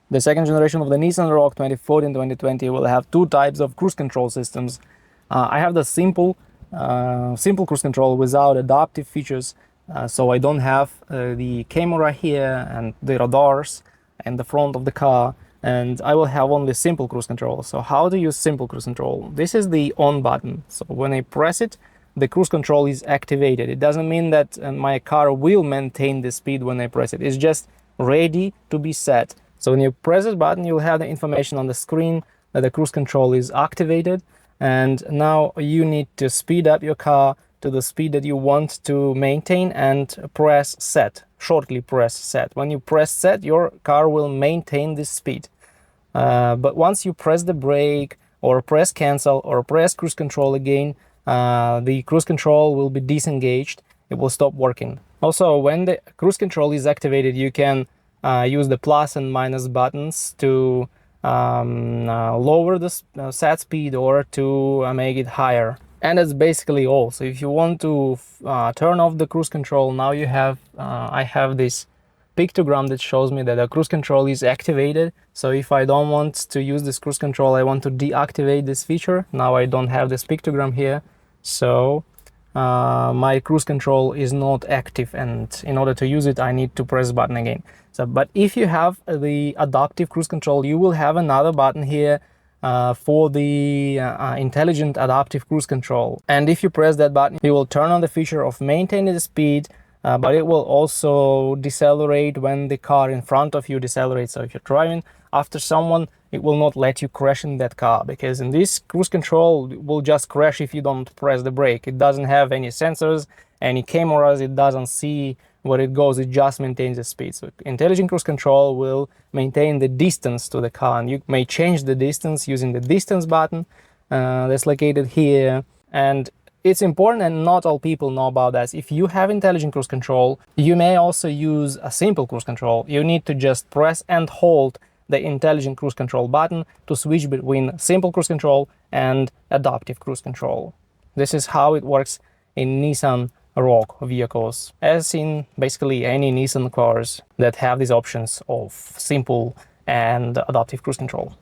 The second generation of the Nissan Rogue 2014-2020 will have two types of cruise control systems. I have the simple cruise control without adaptive features, so I don't have the camera here and the radars and the front of the car, and I will have only simple cruise control. So how to use simple cruise control? This is the on button. So when I press it, the cruise control is activated. It doesn't mean that my car will maintain the speed when I press it. It's just ready to be set. So when you press this button, you'll have the information on the screen that the cruise control is activated, and now you need to speed up your car to the speed that you want to maintain and press set. Shortly press set. When you press set, your car will maintain this speed. But once you press the brake or press cancel or press cruise control again, the cruise control will be disengaged. It will stop working. Also, when the cruise control is activated, you can use the plus and minus buttons to lower the set speed or to make it higher. And that's basically all. So if you want to turn off the cruise control, now you have I have this pictogram that shows me that the cruise control is activated. So if I don't want to use this cruise control, I want to deactivate this feature. Now I don't have this pictogram here, so my cruise control is not active, and in order to use it I need to press the button again. So but if you have the adaptive cruise control, you will have another button here for the intelligent adaptive cruise control, and if you press that button, you will turn on the feature of maintaining the speed, but it will also decelerate when the car in front of you decelerates. So if you're driving after someone, it will not let you crash in that car, because in this cruise control it will just crash if you don't press the brake. It doesn't have any sensors, any cameras, it doesn't see where it goes, it just maintains the speed. So intelligent cruise control will maintain the distance to the car, and you may change the distance using the distance button that's located here. And it's important, and not all people know about that. If you have intelligent cruise control, you may also use a simple cruise control. You need to just press and hold the intelligent cruise control button to switch between simple cruise control and adaptive cruise control. This is how it works in Nissan Rogue vehicles, as in basically any Nissan cars that have these options of simple and adaptive cruise control.